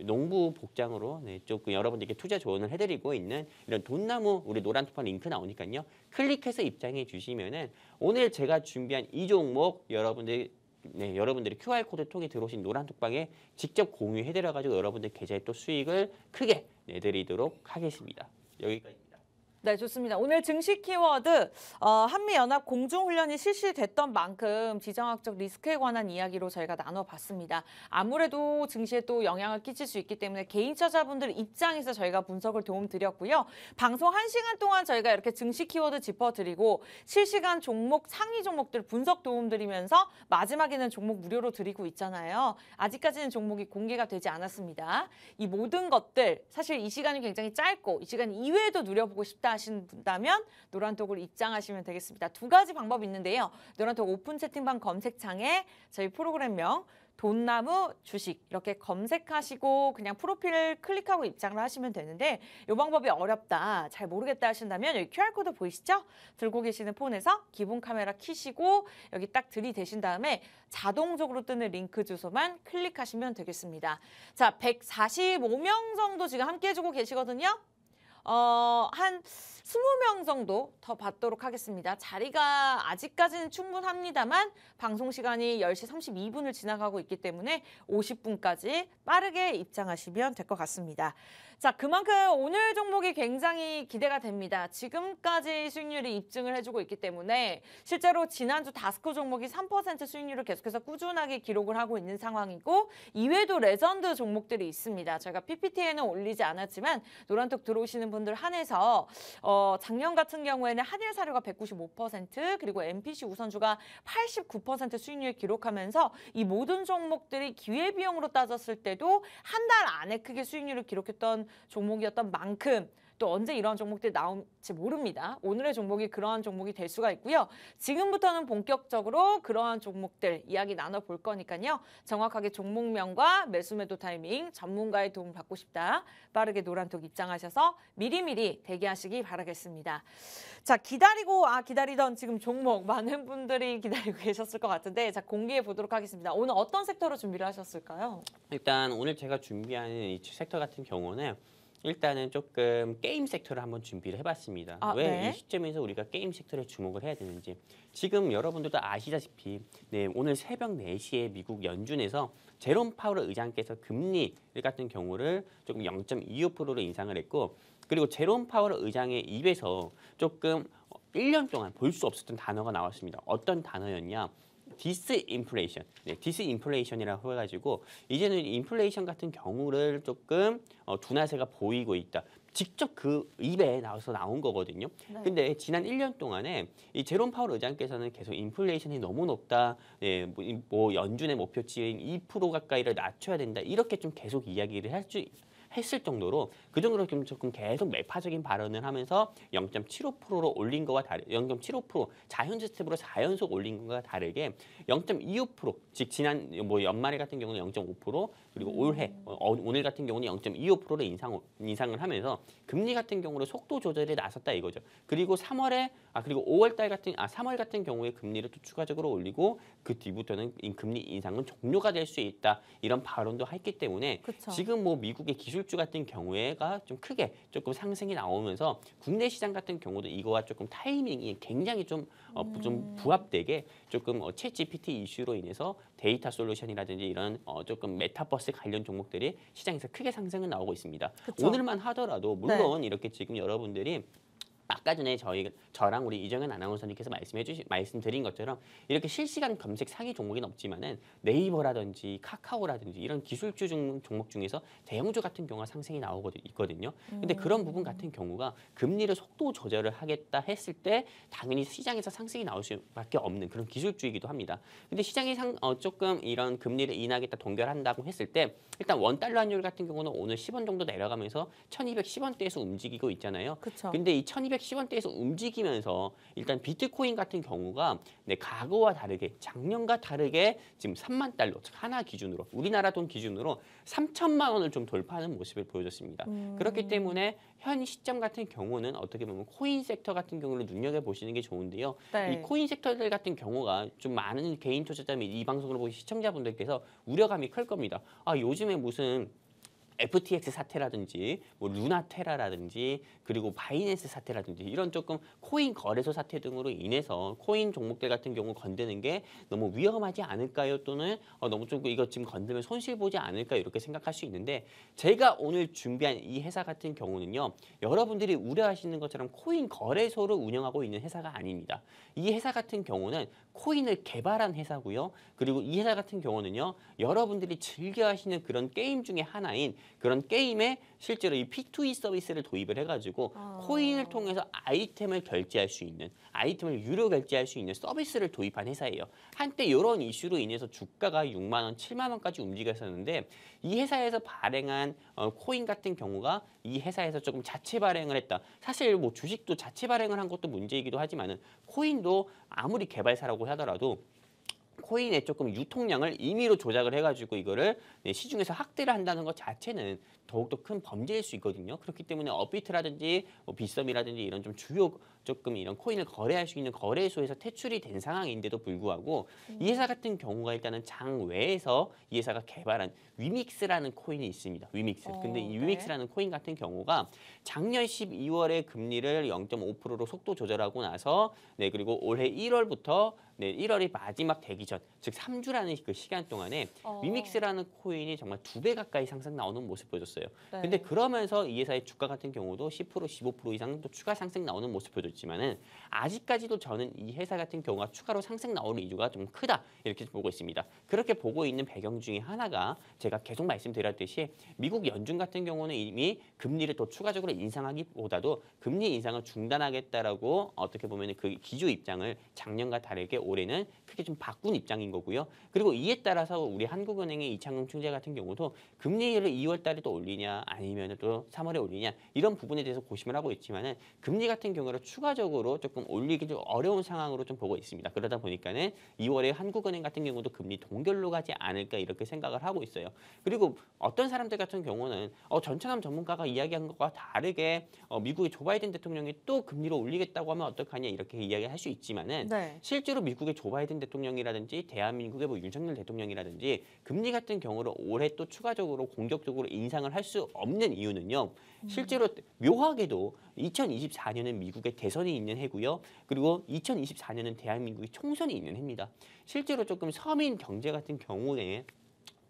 농부 복장으로 조금 여러분들께 투자 조언을 해드리고 있는 이런 돈나무 우리 노란독방 링크 나오니까요. 클릭해서 입장해 주시면은 오늘 제가 준비한 이 종목 여러분들이 QR코드 통해 들어오신 노란톡방에 직접 공유해드려가지고 여러분들 계좌에 또 수익을 크게 내드리도록 하겠습니다. 여기까지입니다. 네, 좋습니다. 오늘 증시 키워드 한미연합 공중훈련이 실시됐던 만큼 지정학적 리스크에 관한 이야기로 저희가 나눠봤습니다. 아무래도 증시에 또 영향을 끼칠 수 있기 때문에 개인 투자자분들 입장에서 저희가 분석을 도움드렸고요. 방송 1시간 동안 저희가 이렇게 증시 키워드 짚어드리고 실시간 종목, 상위 종목들 분석 도움드리면서 마지막에는 종목 무료로 드리고 있잖아요. 아직까지는 종목이 공개가 되지 않았습니다. 이 모든 것들 사실 이 시간이 굉장히 짧고 이 시간 이외에도 누려보고 싶다 하신다면 노란톡으로 입장하시면 되겠습니다. 두 가지 방법이 있는데요. 노란톡 오픈 채팅방 검색창에 저희 프로그램명 돈나무 주식 이렇게 검색하시고 그냥 프로필을 클릭하고 입장을 하시면 되는데 이 방법이 어렵다, 잘 모르겠다 하신다면 여기 QR코드 보이시죠? 들고 계시는 폰에서 기본 카메라 켜시고 여기 딱 들이대신 다음에 자동적으로 뜨는 링크 주소만 클릭하시면 되겠습니다. 자, 145명 정도 지금 함께 해주고 계시거든요. 한 20명 정도 더 받도록 하겠습니다. 자리가 아직까지는 충분합니다만 방송 시간이 10시 32분을 지나가고 있기 때문에 50분까지 빠르게 입장하시면 될 것 같습니다. 자, 그만큼 오늘 종목이 굉장히 기대가 됩니다. 지금까지 수익률이 입증을 해주고 있기 때문에 실제로 지난주 다스코 종목이 3% 수익률을 계속해서 꾸준하게 기록을 하고 있는 상황이고 이외에도 레전드 종목들이 있습니다. 저희가 PPT에는 올리지 않았지만 노란톡 들어오시는 분들 한해서 작년 같은 경우에는 한일사료가 195% 그리고 MPC 우선주가 89% 수익률을 기록하면서 이 모든 종목들이 기회비용으로 따졌을 때도 한 달 안에 크게 수익률을 기록했던 종목이었던 만큼 또 언제 이런 종목들이 나올지 모릅니다. 오늘의 종목이 그러한 종목이 될 수가 있고요. 지금부터는 본격적으로 그러한 종목들 이야기 나눠볼 거니까요. 정확하게 종목명과 매수 매도 타이밍 전문가의 도움 받고 싶다. 빠르게 노란톡 입장하셔서 미리미리 대기하시기 바라겠습니다. 자, 기다리던 지금 종목 많은 분들이 기다리고 계셨을 것 같은데 자, 공개해 보도록 하겠습니다. 오늘 어떤 섹터로 준비를 하셨을까요? 일단 오늘 제가 준비하는 이 섹터 같은 경우는 일단은 조금 게임 섹터를 한번 준비를 해봤습니다. 왜 이 시점에서 우리가 게임 섹터에 주목을 해야 되는지. 지금 여러분들도 아시다시피 오늘 새벽 4시에 미국 연준에서 제롬 파월 의장께서 금리 같은 경우를 조금 0.25%로 인상을 했고 그리고 제롬 파월 의장의 입에서 조금 1년 동안 볼 수 없었던 단어가 나왔습니다. 어떤 단어였냐? 디스인플레이션, 디스인플레이션이라고 해가지고 이제는 인플레이션 같은 경우를 조금 둔화세가 보이고 있다. 직접 그 입에 나와서 나온 거거든요. 네. 근데 지난 1년 동안에 이 제롬 파월 의장께서는 계속 인플레이션이 너무 높다. 예, 뭐 연준의 목표치인 2% 가까이를 낮춰야 된다. 이렇게 좀 계속 이야기를 했을 정도로 그 정도로 좀 조금 계속 매파적인 발언을 하면서 0.75%로 올린 거와 0.75% 자연수 스텝으로 4연속 올린 것과 다르게 0.25% 즉 지난 뭐 연말에 같은 경우는 0.5% 그리고 올해 오늘 같은 경우는 0.25%로 인상을 하면서 금리 같은 경우로 속도 조절에 나섰다 이거죠. 그리고 3월에 그리고 3월 같은 경우에 금리를 또 추가적으로 올리고 그 뒤부터는 금리 인상은 종료가 될 수 있다 이런 발언도 했기 때문에 그쵸. 지금 뭐 미국의 기술주 같은 경우에가 좀 크게 조금 상승이 나오면서 국내 시장 같은 경우도 이거와 조금 타이밍이 굉장히 좀 부합되게 조금 챗 GPT 이슈로 인해서 데이터 솔루션이라든지 이런 조금 메타버스 관련 종목들이 시장에서 크게 상승은 나오고 있습니다. 그쵸. 오늘만 하더라도 물론 이렇게 지금 여러분들이 아까 전에 저랑 우리 이정현 아나운서님께서 말씀드린 것처럼 이렇게 실시간 검색 상위 종목은 없지만은 네이버라든지 카카오라든지 이런 기술주 종목 중에서 대형주 같은 경우가 상승이 있거든요. 근데 그런 부분 같은 경우가 금리를 속도 조절을 하겠다 했을 때 당연히 시장에서 상승이 나올 수밖에 없는 그런 기술주이기도 합니다. 근데 시장이 조금 이런 금리를 인하겠다 동결한다고 했을 때 일단 원달러 환율 같은 경우는 오늘 10원 정도 내려가면서 1210원대에서 움직이고 있잖아요. 그쵸. 근데 이 1210원대에서 움직이면서 일단 비트코인 같은 경우가 과거와 다르게 작년과 다르게 지금 3만 달러 즉 하나 기준으로 우리나라 돈 기준으로 3천만 원을 좀 돌파하는 모습을 보여줬습니다. 그렇기 때문에 현 시점 같은 경우는 어떻게 보면 코인 섹터 같은 경우를 눈여겨보시는 게 좋은데요. 네. 이 코인 섹터들 같은 경우가 좀 많은 개인 투자자 및 이 방송을 보신 시청자분들께서 우려감이 클 겁니다. 요즘에 무슨 FTX 사태라든지 뭐 루나테라라든지 그리고 바이낸스 사태라든지 이런 조금 코인 거래소 사태 등으로 인해서 코인 종목들 같은 경우 건드는 게 너무 위험하지 않을까요? 또는 너무 좀 이거 지금 건들면 손실 보지 않을까요? 이렇게 생각할 수 있는데 제가 오늘 준비한 이 회사 같은 경우는요. 여러분들이 우려하시는 것처럼 코인 거래소를 운영하고 있는 회사가 아닙니다. 이 회사 같은 경우는 코인을 개발한 회사고요. 그리고 이 회사 같은 경우는요. 여러분들이 즐겨 하시는 그런 게임 중에 하나인 그런 게임에 실제로 이 P2E 서비스를 도입을 해가지고 코인을 통해서 아이템을 결제할 수 있는 아이템을 유료 결제할 수 있는 서비스를 도입한 회사예요. 한때 이런 이슈로 인해서 주가가 6만 원, 7만 원까지 움직였었는데 이 회사에서 발행한 코인 같은 경우가 이 회사에서 조금 자체 발행을 했다. 사실 뭐 주식도 자체 발행을 한 것도 문제이기도 하지만은 코인도 아무리 개발사라고 하더라도 코인의 조금 유통량을 임의로 조작을 해가지고 이거를 시중에서 확대를 한다는 것 자체는 더욱더 큰 범죄일 수 있거든요. 그렇기 때문에 업비트라든지 빗썸이라든지 이런 좀 주요 조금 이런 코인을 거래할 수 있는 거래소에서 퇴출이 된 상황인데도 불구하고 이 회사 같은 경우가 일단은 장외에서 이 회사가 개발한 위믹스라는 코인이 있습니다. 위믹스. 근데 이 위믹스라는 코인 같은 경우가 작년 12월에 금리를 0.5%로 속도 조절하고 나서 그리고 올해 1월부터 1월이 마지막 되기 전, 즉 3주라는 그 시간 동안에 위믹스라는 코인이 정말 2배 가까이 상승 나오는 모습 보여줬어요. 네. 근데 그러면서 이 회사의 주가 같은 경우도 10%, 15% 이상 또 추가 상승 나오는 모습 보여줬지만은 아직까지도 저는 이 회사 같은 경우가 추가로 상승 나오는 이유가 좀 크다 이렇게 보고 있습니다. 그렇게 보고 있는 배경 중에 하나가 제가 계속 말씀드렸듯이 미국 연준 같은 경우는 이미 금리를 더 추가적으로 인상하기보다도 금리 인상을 중단하겠다라고 어떻게 보면 그 기조 입장을 작년과 다르게 올해는 크게 좀 바꾼 입장인 거고요. 그리고 이에 따라서 우리 한국은행의 이창용 총재 같은 경우도 금리를 2월 달에 또 올리냐 아니면 또 3월에 올리냐 이런 부분에 대해서 고심을 하고 있지만은 금리 같은 경우를 추가적으로 조금 올리기 좀 어려운 상황으로 좀 보고 있습니다. 그러다 보니까는 2월에 한국은행 같은 경우도 금리 동결로 가지 않을까 이렇게 생각을 하고 있어요. 그리고 어떤 사람들 같은 경우는 전천남 전문가가 이야기한 것과 다르게 미국의 조 바이든 대통령이 또 금리를 올리겠다고 하면 어떡하냐 이렇게 이야기할 수 있지만은 실제로 미국의 조 바이든 대통령이라든지 대한민국의 뭐 윤석열 대통령이라든지 금리 같은 경우를 올해 또 추가적으로 공격적으로 인상을 할 수 없는 이유는요. 실제로 묘하게도 2024년은 미국의 대선이 있는 해고요. 그리고 2024년은 대한민국의 총선이 있는 해입니다. 실제로 조금 서민 경제 같은 경우에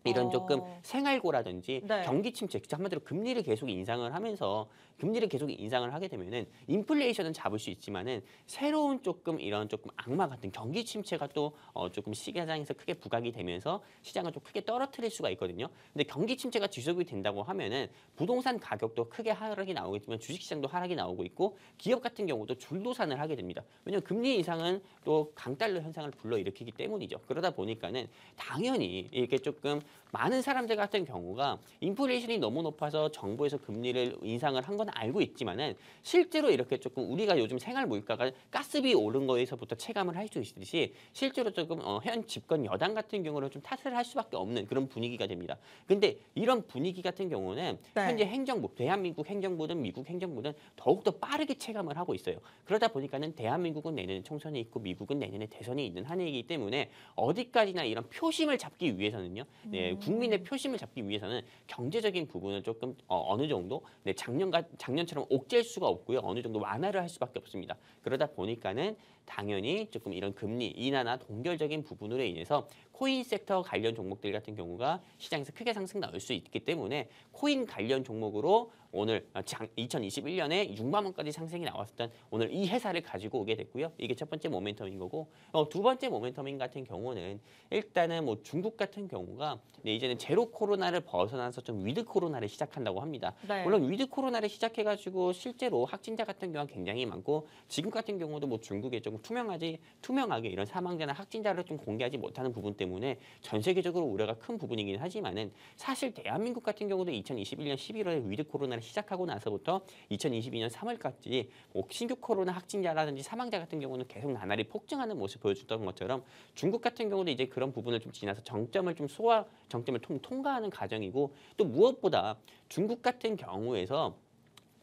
이런 조금 생활고라든지 네. 경기 침체, 한마디로 금리를 계속 인상을 하면서 금리를 계속 인상을 하게 되면은 인플레이션은 잡을 수 있지만은 새로운 조금 이런 조금 악마 같은 경기 침체가 또 조금 시장에서 크게 부각이 되면서 시장을 좀 크게 떨어뜨릴 수가 있거든요. 근데 경기 침체가 지속이 된다고 하면은 부동산 가격도 크게 하락이 나오겠지만 주식시장도 하락이 나오고 있고 기업 같은 경우도 줄도산을 하게 됩니다. 왜냐하면 금리 인상은 또 강달러 현상을 불러일으키기 때문이죠. 그러다 보니까는 당연히 이렇게 조금 많은 사람들 같은 경우가 인플레이션이 너무 높아서 정부에서 금리를 인상을 한 건 알고 있지만은 실제로 이렇게 조금 우리가 요즘 생활 물가가 가스비 오른 거에서부터 체감을 할 수 있듯이 실제로 조금 현 집권 여당 같은 경우는 좀 탓을 할 수밖에 없는 그런 분위기가 됩니다. 근데 이런 분위기 같은 경우는 네. 현재 행정부, 대한민국 행정부든 미국 행정부든 더욱더 빠르게 체감을 하고 있어요. 그러다 보니까는 대한민국은 내년에 총선이 있고 미국은 내년에 대선이 있는 한 해이기 때문에 어디까지나 이런 표심을 잡기 위해서는요. 네, 국민의 표심을 잡기 위해서는 경제적인 부분을 조금 어느 정도 네, 작년처럼 옥죄일 수가 없고요. 어느 정도 완화를 할 수밖에 없습니다. 그러다 보니까는 당연히 조금 이런 금리 인하나 동결적인 부분으로 인해서 코인 섹터 관련 종목들 같은 경우가 시장에서 크게 상승 나올 수 있기 때문에 코인 관련 종목으로 오늘 2021년에 6만 원까지 상승이 나왔었던 오늘 이 회사를 가지고 오게 됐고요. 이게 첫 번째 모멘텀인 거고 두 번째 모멘텀인 같은 경우는 일단은 뭐 중국 같은 경우가 네, 이제는 제로 코로나를 벗어나서 좀 위드 코로나를 시작한다고 합니다. 네. 물론 위드 코로나를 시작해가지고 실제로 확진자 같은 경우가 굉장히 많고 지금 같은 경우도 뭐 중국에 조금 투명하게 이런 사망자나 확진자를 좀 공개하지 못하는 부분 때문에 전 세계적으로 우려가 큰 부분이긴 하지만은 사실 대한민국 같은 경우도 2021년 11월에 위드 코로나를 시작하고 나서부터 2022년 3월까지 뭐 신규 코로나 확진자라든지 사망자 같은 경우는 계속 나날이 폭증하는 모습 보여줬던 것처럼 중국 같은 경우도 이제 그런 부분을 좀 지나서 정점을 통과하는 과정이고 또 무엇보다 중국 같은 경우에서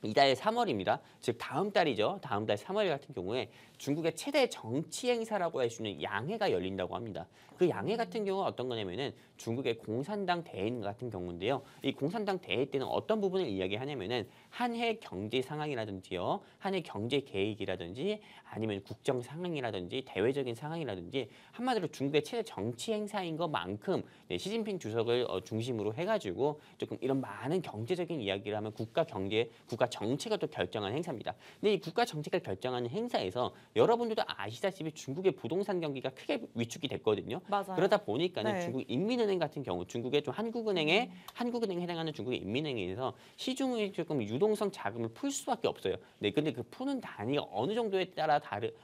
이달 3월입니다. 즉 다음 달이죠. 다음 달 3월 같은 경우에 중국의 최대 정치 행사라고 할 수 있는 양회가 열린다고 합니다. 그 양회 같은 경우가 어떤 거냐면은 중국의 공산당 대회 같은 경우인데요. 이 공산당 대회 때는 어떤 부분을 이야기하냐면은 한해 경제 상황이라든지요, 한해 경제 계획이라든지 아니면 국정 상황이라든지 대외적인 상황이라든지 한마디로 중국의 최대 정치 행사인 것만큼 네, 시진핑 주석을 중심으로 해가지고 조금 이런 많은 경제적인 이야기를 하면 국가 정책을 또 결정하는 행사입니다. 근데 이 국가 정책을 결정하는 행사에서 여러분들도 아시다시피 중국의 부동산 경기가 크게 위축이 됐거든요. 맞아요. 그러다 보니까는 네. 중국 인민은행 같은 경우, 중국의 좀 한국은행에 해당하는 중국의 인민은행에서 시중의 조금 유동성 자금을 풀 수밖에 없어요. 네, 근데 그 푸는 단위가 어느 정도에 따라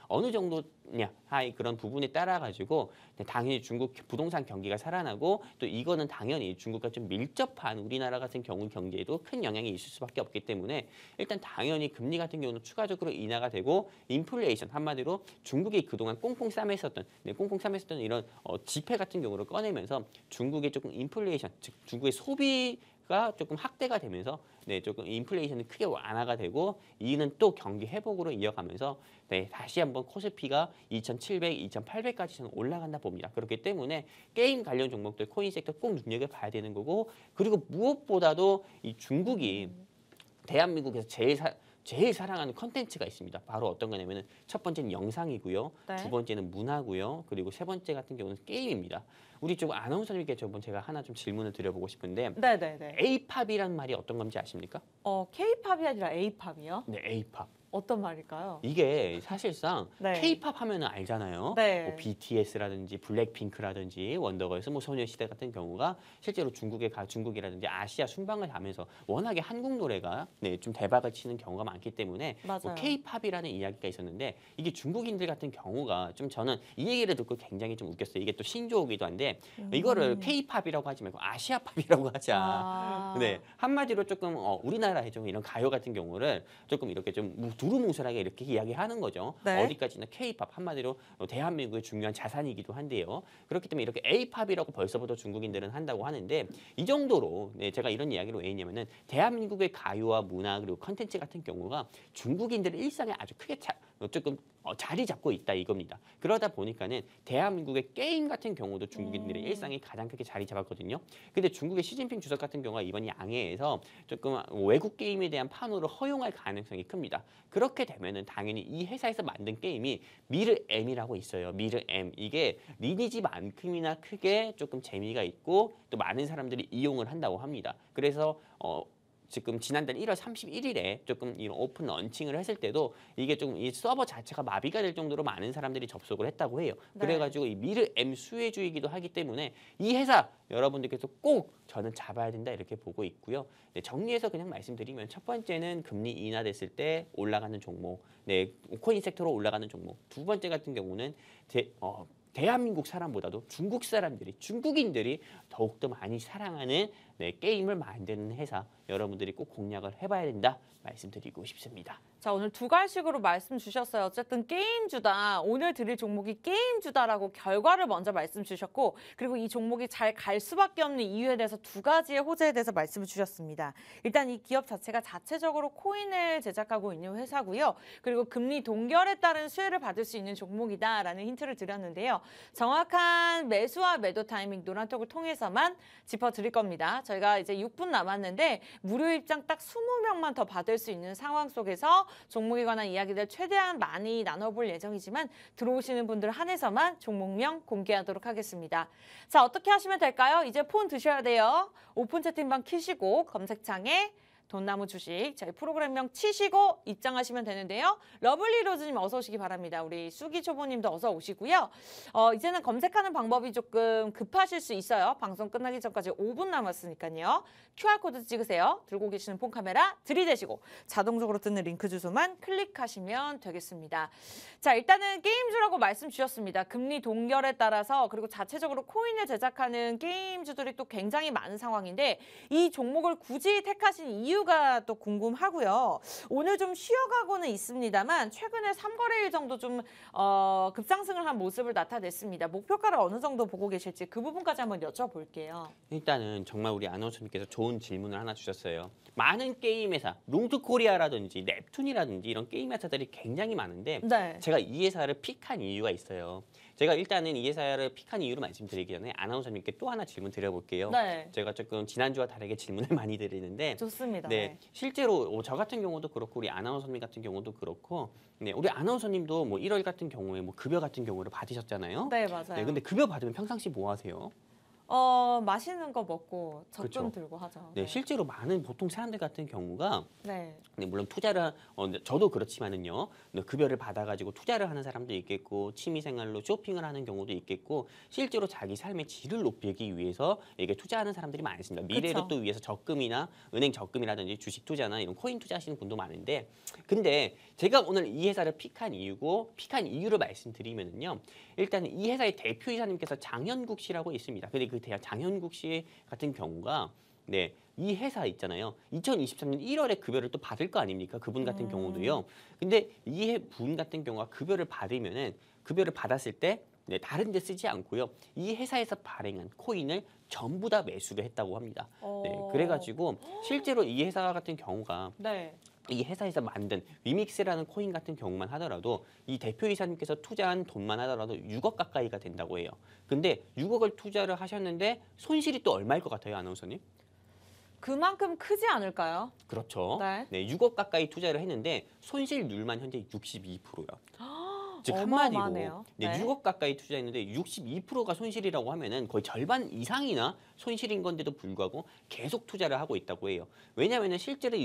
어느 정도냐 하의 그런 부분에 따라 가지고 당연히 중국 부동산 경기가 살아나고 또 이거는 당연히 중국과 좀 밀접한 우리나라 같은 경우 경제에도 큰 영향이 있을 수밖에 없기 때문에 일단 당연히 금리 같은 경우는 추가적으로 인하가 되고 인플레이션 한마디로 중국이 그동안 꽁꽁 싸맸었던 이런 지폐 같은 경우를 꺼내면서 중국의 조금 인플레이션 즉 중국의 소비가 조금 확대가 되면서 네, 조금 인플레이션이 크게 완화가 되고 이는 또 경기 회복으로 이어가면서 네, 다시 한번 코스피가 2,700, 2,800까지 저는 올라간다 봅니다. 그렇기 때문에 게임 관련 종목들 코인 섹터 꼭 눈여겨봐야 되는 거고 그리고 무엇보다도 이 중국이 대한민국에서 제일 사랑하는 컨텐츠가 있습니다. 바로 어떤 거냐면은 첫 번째는 영상이고요. 네. 두 번째는 문화고요. 그리고 세 번째 같은 경우는 게임입니다. 우리 좀 아나운서님께 제가 하나 좀 질문을 드려보고 싶은데 네네네. A팝이라는 말이 어떤 건지 아십니까? K-팝이 아니라 A-팝이요? 네, A팝. 어떤 말일까요? 이게 사실상 네. K-팝 하면은 알잖아요. 네. 뭐 BTS라든지 블랙핑크라든지 원더걸스, 뭐 소녀시대 같은 경우가 실제로 중국이라든지 아시아 순방을 가면서 워낙에 한국 노래가 네, 좀 대박을 치는 경우가 많기 때문에 맞아요. 뭐 K-팝이라는 이야기가 있었는데 이게 중국인들 같은 경우가 좀 저는 이 얘기를 듣고 굉장히 좀 웃겼어요. 이게 또 신조어기도 한데 이거를 K-팝이라고 하지 말고 아시아팝이라고 하자. 아. 네, 한마디로 조금 우리나라의 좀 이런 가요 같은 경우를 조금 이렇게 좀 두루뭉술하게 이렇게 이야기하는 거죠. 네. 어디까지나 K-팝 한마디로 대한민국의 중요한 자산이기도 한데요. 그렇기 때문에 이렇게 A-팝이라고 벌써부터 중국인들은 한다고 하는데 이 정도로 네, 제가 이런 이야기를 왜 했냐면은 대한민국의 가요와 문화 그리고 컨텐츠 같은 경우가 중국인들의 일상에 아주 크게 조금 자리 잡고 있다 이겁니다. 그러다 보니까는 대한민국의 게임 같은 경우도 중국인들의 일상이 가장 크게 자리 잡았거든요. 근데 중국의 시진핑 주석 같은 경우가 이번 양해에서 조금 외국 게임에 대한 판호를 허용할 가능성이 큽니다. 그렇게 되면은 당연히 이 회사에서 만든 게임이 미르M이라고 있어요. 미르M 이게 리니지만큼이나 크게 조금 재미가 있고 또 많은 사람들이 이용을 한다고 합니다. 그래서 지금 지난달 1월 31일에 조금 이런 오픈 런칭을 했을 때도 이게 조금 이 서버 자체가 마비가 될 정도로 많은 사람들이 접속을 했다고 해요. 네. 그래가지고 이 미르M 수혜주이기도 하기 때문에 이 회사 여러분들께서 꼭 저는 잡아야 된다 이렇게 보고 있고요. 네, 정리해서 그냥 말씀드리면 첫 번째는 금리 인하됐을 때 올라가는 종목, 네, 코인 섹터로 올라가는 종목. 두 번째 같은 경우는 대한민국 사람보다도 중국 사람들이, 중국인들이 더욱더 많이 사랑하는 게임을 만드는 회사 여러분들이 꼭 공략을 해봐야 된다 말씀드리고 싶습니다. 자, 오늘 두 가지식으로 말씀 주셨어요. 어쨌든 게임주다. 오늘 드릴 종목이 게임주다라고 결과를 먼저 말씀 주셨고, 그리고 이 종목이 잘 갈 수밖에 없는 이유에 대해서 두 가지의 호재에 대해서 말씀을 주셨습니다. 일단 이 기업 자체가 자체적으로 코인을 제작하고 있는 회사고요. 그리고 금리 동결에 따른 수혜를 받을 수 있는 종목이다라는 힌트를 드렸는데요. 정확한 매수와 매도 타이밍 노란톡을 통해서만 짚어드릴 겁니다. 저희가 이제 6분 남았는데 무료 입장 딱 20명만 더 받을 수 있는 상황 속에서 종목에 관한 이야기들 최대한 많이 나눠볼 예정이지만 들어오시는 분들 한해서만 종목명 공개하도록 하겠습니다. 자, 어떻게 하시면 될까요? 이제 폰 드셔야 돼요. 오픈 채팅방 키시고 검색창에 돈나무 주식 저희 프로그램명 치시고 입장하시면 되는데요. 러블리 로즈님 어서 오시기 바랍니다. 우리 쑥이 초보님도 어서 오시고요. 이제는 검색하는 방법이 조금 급하실 수 있어요. 방송 끝나기 전까지 5분 남았으니까요. QR코드 찍으세요. 들고 계시는 폰 카메라 들이대시고 자동적으로 뜨는 링크 주소만 클릭하시면 되겠습니다. 자, 일단은 게임주라고 말씀 주셨습니다. 금리 동결에 따라서 그리고 자체적으로 코인을 제작하는 게임주들이 또 굉장히 많은 상황인데 이 종목을 굳이 택하신 이유가 또 궁금하고요. 오늘 좀 쉬어가고는 있습니다만 최근에 3거래일 정도 좀 급상승을 한 모습을 나타냈습니다. 목표가를 어느 정도 보고 계실지 그 부분까지 한번 여쭤볼게요. 일단은 정말 우리 아나운서님께서 좋은 질문을 하나 주셨어요. 많은 게임 회사, 롱투코리아라든지 넵툰이라든지 이런 게임 회사들이 굉장히 많은데 네. 제가 이 회사를 픽한 이유가 있어요. 제가 일단은 이 회사를 픽한 이유를 말씀드리기 전에 아나운서님께 또 하나 질문 드려볼게요. 네. 제가 조금 지난주와 다르게 질문을 많이 드리는데 좋습니다. 네, 실제로 저 같은 경우도 그렇고 우리 아나운서님 같은 경우도 그렇고 네, 우리 아나운서님도 뭐 1월 같은 경우에 뭐 급여 같은 경우를 받으셨잖아요. 네, 맞아요. 네, 근데 급여 받으면 평상시 뭐 하세요? 맛있는 거 먹고 적금 그쵸. 들고 하죠. 네, 실제로 많은 보통 사람들 같은 경우가 네. 네, 물론 투자를 저도 그렇지만은요. 급여를 받아가지고 투자를 하는 사람도 있겠고 취미생활로 쇼핑을 하는 경우도 있겠고 실제로 자기 삶의 질을 높이기 위해서 이게 투자하는 사람들이 많습니다. 미래를 그쵸. 또 위해서 적금이나 은행 적금이라든지 주식 투자나 이런 코인 투자하시는 분도 많은데 근데 제가 오늘 이 회사를 픽한 이유를 말씀드리면은요. 일단은 이 회사의 대표이사님께서 장현국 씨라고 있습니다. 근데 그 장현국 씨 같은 경우가 네, 이 회사 있잖아요. 2023년 1월에 급여를 또 받을 거 아닙니까? 그분 같은 경우도요. 근데 이 분 같은 경우가 급여를 받으면은 급여를 받았을 때 네, 다른 데 쓰지 않고요. 이 회사에서 발행한 코인을 전부 다 매수를 했다고 합니다. 네, 그래가지고 실제로 이 회사 같은 경우가 네. 이 회사에서 만든 위믹스라는 코인 같은 경우만 하더라도 이 대표이사님께서 투자한 돈만 하더라도 6억 가까이가 된다고 해요. 근데 6억을 투자를 하셨는데 손실이 또 얼마일 것 같아요, 아나운서님? 그만큼 크지 않을까요? 그렇죠. 네. 네, 6억 가까이 투자를 했는데 손실률만 현재 62%요. 즉 한마디로 어마어마하네요. 네, 네. 6억 가까이 투자했는데 62%가 손실이라고 하면은 거의 절반 이상이나 손실인 건데도 불구하고 계속 투자를 하고 있다고 해요. 왜냐하면은 실제로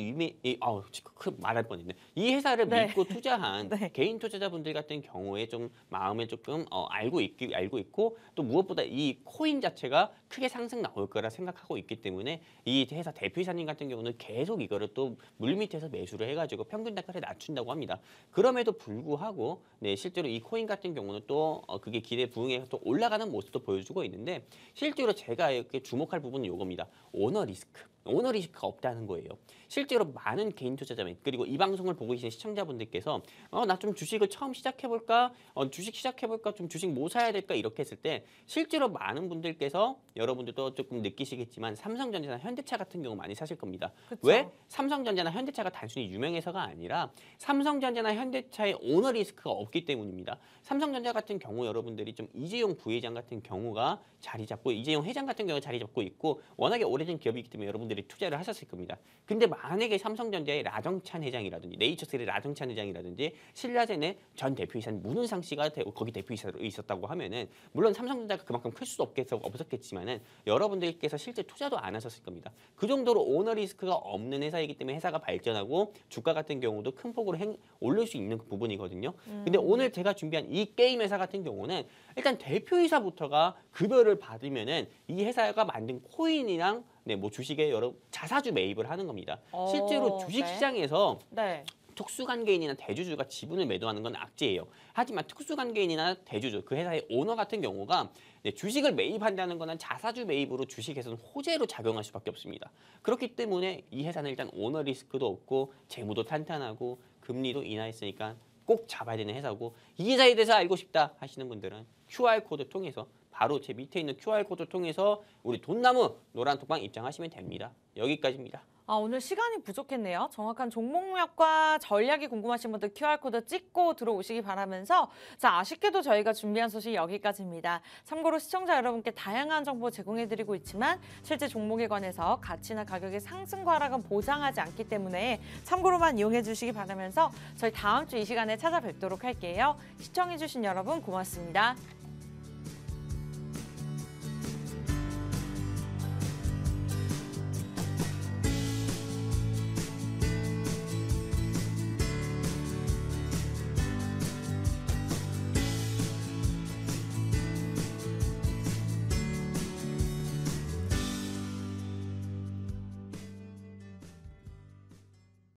말할 뻔했네. 이 회사를 네. 믿고 투자한 네. 개인 투자자분들 같은 경우에 좀 마음에 조금 알고 있고 또 무엇보다 이 코인 자체가 크게 상승 나올 거라 생각하고 있기 때문에 이 회사 대표이사님 같은 경우는 계속 이거를 또 물밑에서 매수를 해가지고 평균 단가를 낮춘다고 합니다. 그럼에도 불구하고 네, 실제로 이 코인 같은 경우는 또 그게 기대 부응해서 또 올라가는 모습도 보여주고 있는데 실제로 제가 이렇게 주목할 부분은 이겁니다. 오너 리스크. 오너 리스크가 없다는 거예요. 실제로 많은 개인 투자자분 그리고 이 방송을 보고 계신 시청자분들께서 나 좀 주식을 처음 시작해볼까? 주식 시작해볼까? 좀 주식 뭐 사야 될까? 이렇게 했을 때 실제로 많은 분들께서 여러분들도 조금 느끼시겠지만 삼성전자나 현대차 같은 경우 많이 사실 겁니다. 그쵸. 왜? 삼성전자나 현대차가 단순히 유명해서가 아니라 삼성전자나 현대차의 오너 리스크가 없기 때문입니다. 삼성전자 같은 경우 여러분들이 좀 이재용 부회장 같은 경우가 자리 잡고 이재용 회장 같은 경우가 자리 잡고 있고 워낙에 오래된 기업이기 때문에 여러분들이 투자를 하셨을 겁니다. 근데 만약에 삼성전자의 라정찬 회장이라든지 네이처셀의 라정찬 회장이라든지 신라젠의 전 대표이사인 문은상 씨가 거기 대표이사로 있었다고 하면은 물론 삼성전자가 그만큼 클 수도 없었겠지만은 여러분들께서 실제 투자도 안 하셨을 겁니다. 그 정도로 오너 리스크가 없는 회사이기 때문에 회사가 발전하고 주가 같은 경우도 큰 폭으로 올릴 수 있는 부분이거든요. 근데 오늘 제가 준비한 이 게임 회사 같은 경우는 일단 대표이사부터가 급여를 받으면은 이 회사가 만든 코인이랑 뭐 주식에 여러 자사주 매입을 하는 겁니다. 실제로 주식시장에서 네. 특수관계인이나 대주주가 지분을 매도하는 건 악재예요. 하지만 특수관계인이나 대주주, 그 회사의 오너 같은 경우가 주식을 매입한다는 거는 자사주 매입으로 주식에서는 호재로 작용할 수밖에 없습니다. 그렇기 때문에 이 회사는 일단 오너 리스크도 없고 재무도 탄탄하고 금리도 인하했으니까 꼭 잡아야 되는 회사고 이 회사에 대해서 알고 싶다 하시는 분들은 QR코드 통해서 바로 제 밑에 있는 QR코드 통해서 우리 돈나무 노란톡방 입장하시면 됩니다. 여기까지입니다. 오늘 시간이 부족했네요. 정확한 종목명과 전략이 궁금하신 분들 QR코드 찍고 들어오시기 바라면서 자, 아쉽게도 저희가 준비한 소식 여기까지입니다. 참고로 시청자 여러분께 다양한 정보 제공해드리고 있지만 실제 종목에 관해서 가치나 가격의 상승과 하락은 보장하지 않기 때문에 참고로만 이용해 주시기 바라면서 저희 다음 주 이 시간에 찾아뵙도록 할게요. 시청해주신 여러분 고맙습니다.